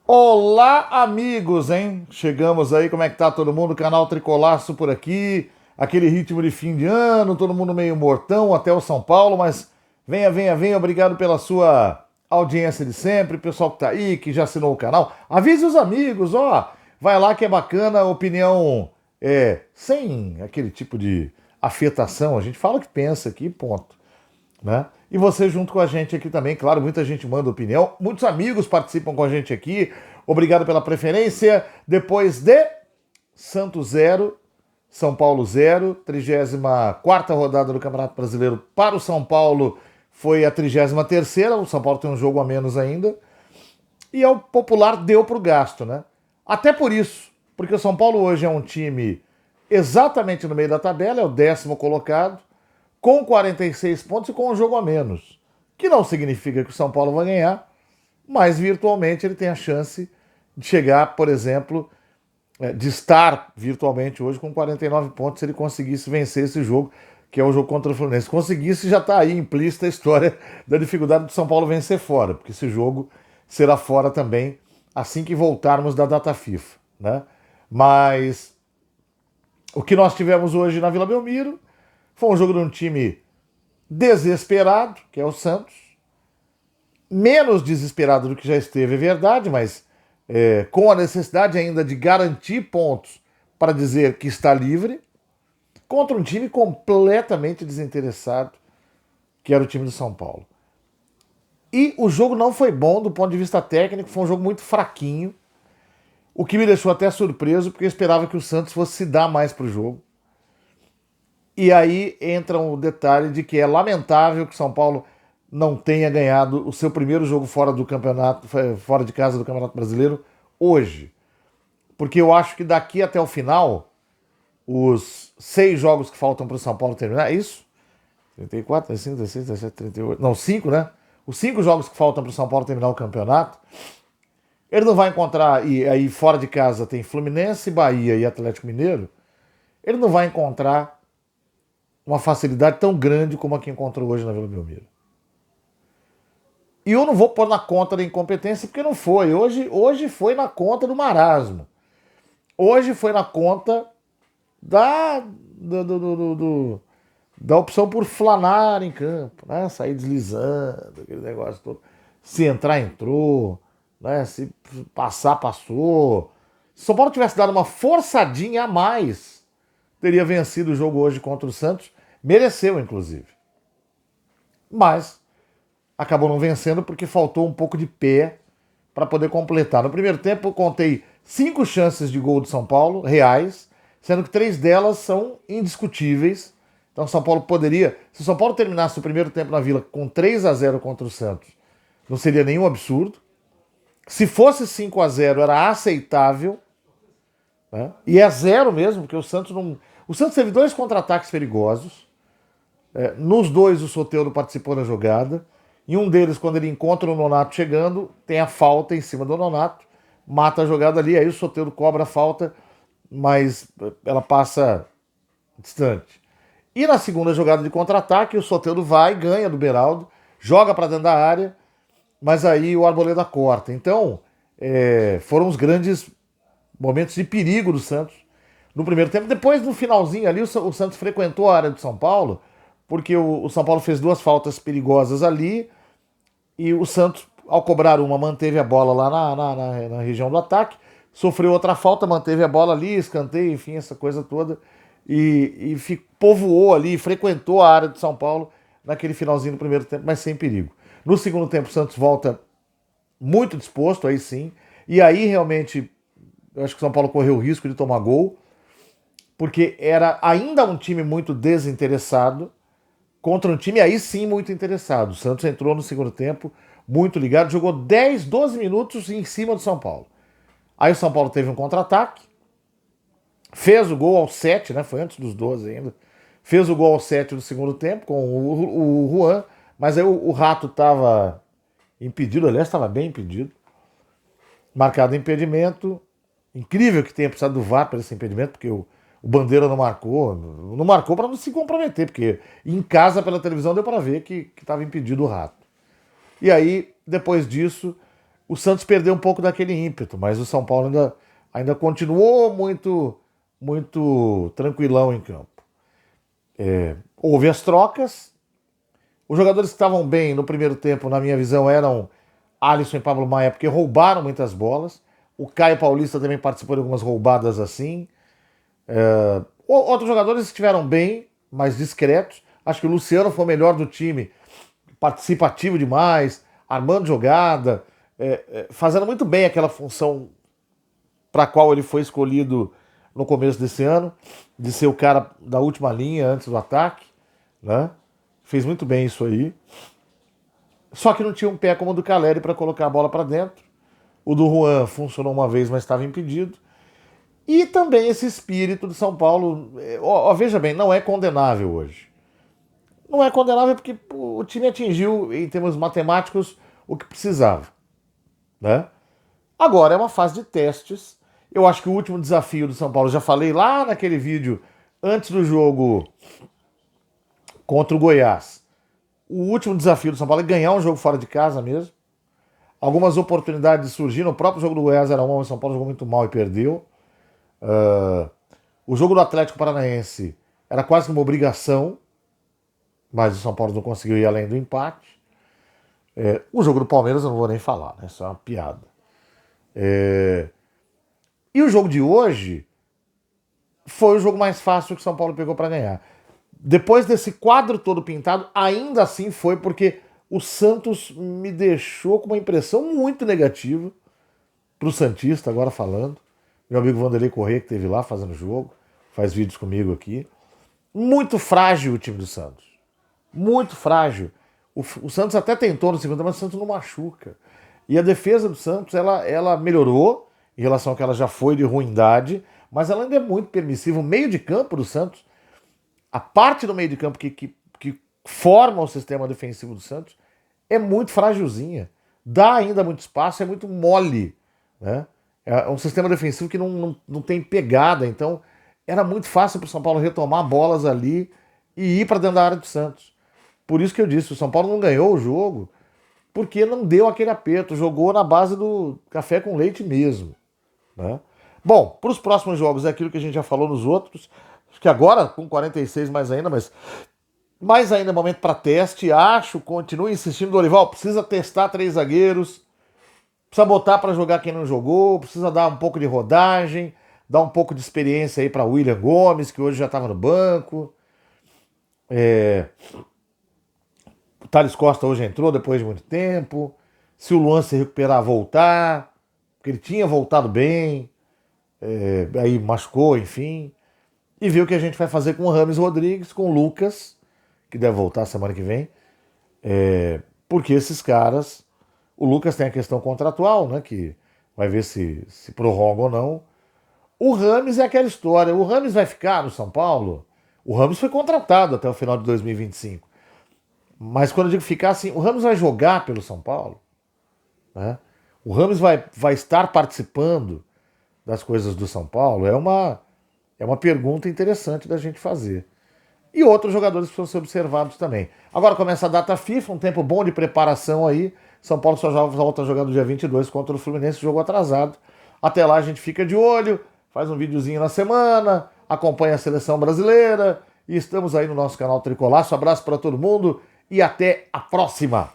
Olá, amigos, hein? Chegamos aí, como é que tá todo mundo? Canal Tricolaço por aqui, aquele ritmo de fim de ano, todo mundo meio mortão, até o São Paulo, mas venha, venha, venha, obrigado pela sua audiência de sempre, pessoal que tá aí, que já assinou o canal. Avise os amigos, ó, vai lá que é bacana, opinião sem aquele tipo de afetação, a gente fala o que pensa aqui, ponto, né? E você junto com a gente aqui também, claro, muita gente manda opinião, muitos amigos participam com a gente aqui. Obrigado pela preferência. Depois de Santos 0, São Paulo 0, 34ª rodada do Campeonato Brasileiro para o São Paulo foi a 33ª, o São Paulo tem um jogo a menos ainda. E é o popular deu para o gasto, né? Até por isso, porque o São Paulo hoje é um time exatamente no meio da tabela, é o 10º colocado, com 46 pontos e com um jogo a menos. Que não significa que o São Paulo vai ganhar, mas virtualmente ele tem a chance de chegar, por exemplo, de estar virtualmente hoje com 49 pontos se ele conseguisse vencer esse jogo, que é o jogo contra o Fluminense. Se conseguisse, já está aí implícita a história da dificuldade do São Paulo vencer fora, porque esse jogo será fora também assim que voltarmos da data FIFA, né? Mas o que nós tivemos hoje na Vila Belmiro foi um jogo de um time desesperado, que é o Santos, menos desesperado do que já esteve, é verdade, mas com a necessidade ainda de garantir pontos para dizer que está livre, contra um time completamente desinteressado, que era o time do São Paulo. E o jogo não foi bom do ponto de vista técnico, foi um jogo muito fraquinho, o que me deixou até surpreso, porque eu esperava que o Santos fosse se dar mais para o jogo. E aí entra o detalhe de que é lamentável que o São Paulo não tenha ganhado o seu primeiro jogo fora do campeonato, fora de casa do Campeonato Brasileiro, hoje. Porque eu acho que daqui até o final, os 6 jogos que faltam para o São Paulo terminar, é isso? 34, 35, 36, 37, 38. Não, 5, né? Os 5 jogos que faltam para o São Paulo terminar o campeonato, ele não vai encontrar, e aí fora de casa tem Fluminense, Bahia e Atlético Mineiro, ele não vai encontrar uma facilidade tão grande como a que encontrou hoje na Vila Belmiro. E eu não vou pôr na conta da incompetência, porque não foi. Hoje foi na conta do marasmo. Hoje foi na conta da opção por flanar em campo, né? Sair deslizando, aquele negócio todo. Se entrar, entrou. Né? Se passar, passou. Se o São Paulo tivesse dado uma forçadinha a mais, teria vencido o jogo hoje contra o Santos. Mereceu, inclusive. Mas acabou não vencendo porque faltou um pouco de pé para poder completar. No primeiro tempo eu contei 5 chances de gol do São Paulo, reais, sendo que 3 delas são indiscutíveis. Então o São Paulo poderia, se o São Paulo terminasse o primeiro tempo na Vila com 3-0 contra o Santos, não seria nenhum absurdo. Se fosse 5-0 era aceitável, né? E é 0 mesmo, porque o Santos não... O Santos teve 2 contra-ataques perigosos. Nos 2 o Soteldo participou da jogada. Em um deles, quando ele encontra o Nonato chegando, tem a falta em cima do Nonato, mata a jogada ali, aí o Soteldo cobra a falta, mas ela passa distante. E na segunda jogada de contra-ataque, o Soteldo vai, ganha do Beraldo, joga para dentro da área, mas aí o Arboleda corta. Então, foram os grandes momentos de perigo do Santos no primeiro tempo. Depois, no finalzinho ali, o Santos frequentou a área do São Paulo, porque o São Paulo fez 2 faltas perigosas ali, e o Santos, ao cobrar uma, manteve a bola lá na região do ataque, sofreu outra falta, manteve a bola ali, escanteio, enfim, essa coisa toda, e povoou ali, frequentou a área do São Paulo naquele finalzinho do primeiro tempo, mas sem perigo. No segundo tempo, o Santos volta muito disposto, aí sim, e aí realmente, eu acho que o São Paulo correu o risco de tomar gol, porque era ainda um time muito desinteressado, contra um time aí sim muito interessado. O Santos entrou no segundo tempo muito ligado, jogou 10, 12 minutos em cima do São Paulo. Aí o São Paulo teve um contra-ataque, fez o gol aos 7, né? Foi antes dos 12 ainda. Fez o gol aos 7 do segundo tempo com o Juan, mas aí o Rato estava impedido, aliás, estava bem impedido. Marcado impedimento. Incrível que tenha precisado do VAR para esse impedimento, porque o Bandeira não marcou. Não marcou para não se comprometer, porque em casa pela televisão deu para ver que estava impedido o Rato. E aí, depois disso, o Santos perdeu um pouco daquele ímpeto, mas o São Paulo ainda continuou muito tranquilão em campo. Houve as trocas, os jogadores que estavam bem no primeiro tempo, na minha visão, eram Alisson e Pablo Maia, porque roubaram muitas bolas. O Caio Paulista também participou de algumas roubadas assim. Outros jogadores estiveram bem, mais discretos. Acho que o Luciano foi o melhor do time, participativo demais, armando jogada, fazendo muito bem aquela função para a qual ele foi escolhido no começo desse ano, de ser o cara da última linha antes do ataque, né? Fez muito bem isso aí. Só que não tinha um pé como o do Caleri para colocar a bola para dentro. O do Juan funcionou uma vez, mas estava impedido. E também esse espírito de São Paulo, veja bem, não é condenável hoje. Não é condenável porque o time atingiu, em termos matemáticos, o que precisava, né? Agora é uma fase de testes. Eu acho que o último desafio do São Paulo, já falei lá naquele vídeo antes do jogo contra o Goiás. O último desafio do São Paulo é ganhar um jogo fora de casa mesmo. Algumas oportunidades surgiram. O próprio jogo do Goiás era o São Paulo jogou muito mal e perdeu. O jogo do Atlético Paranaense era quase que uma obrigação, mas o São Paulo não conseguiu ir além do empate. O jogo do Palmeiras eu não vou nem falar, né? Isso é uma piada. E o jogo de hoje foi o jogo mais fácil que o São Paulo pegou para ganhar. Depois desse quadro todo pintado, ainda assim foi porque o Santos me deixou com uma impressão muito negativa para o Santista, agora falando. Meu amigo Vanderlei Corrêa, que esteve lá fazendo jogo, faz vídeos comigo aqui. Muito frágil o time do Santos. Muito frágil. O Santos até tentou no segundo tempo, mas o Santos não machuca. E a defesa do Santos, ela melhorou em relação ao que ela já foi de ruindade, mas ela ainda é muito permissiva. O meio de campo do Santos, a parte do meio de campo que forma o sistema defensivo do Santos, é muito frágilzinha. Dá ainda muito espaço, é muito mole, né? É um sistema defensivo que não tem pegada, então era muito fácil para o São Paulo retomar bolas ali e ir para dentro da área do Santos. Por isso que eu disse, o São Paulo não ganhou o jogo porque não deu aquele aperto, jogou na base do café com leite mesmo, né? Bom, para os próximos jogos é aquilo que a gente já falou nos outros, acho que agora com 46 mais ainda, mas mais ainda é momento para teste, continuo insistindo, Dorival, precisa testar 3 zagueiros, precisa botar para jogar quem não jogou, precisa dar um pouco de rodagem, dar um pouco de experiência aí para William Gomes, que hoje já estava no banco. O Thales Costa hoje entrou depois de muito tempo. Se o Luan se recuperar, voltar, porque ele tinha voltado bem, aí machucou, enfim. E ver o que a gente vai fazer com o Rames Rodrigues, com o Lucas, que deve voltar semana que vem, porque esses caras... O Lucas tem a questão contratual, né, que vai ver se prorroga ou não. O Rames é aquela história. O Rames vai ficar no São Paulo? O Rames foi contratado até o final de 2025. Mas quando eu digo ficar assim, o Rames vai jogar pelo São Paulo, né? O Rames vai estar participando das coisas do São Paulo? É uma pergunta interessante da gente fazer. E outros jogadores precisam ser observados também. Agora começa a data FIFA, um tempo bom de preparação aí. São Paulo só já volta jogando dia 22 contra o Fluminense, jogo atrasado. Até lá a gente fica de olho, faz um videozinho na semana, acompanha a seleção brasileira e estamos aí no nosso canal Tricolaço. Abraço para todo mundo e até a próxima!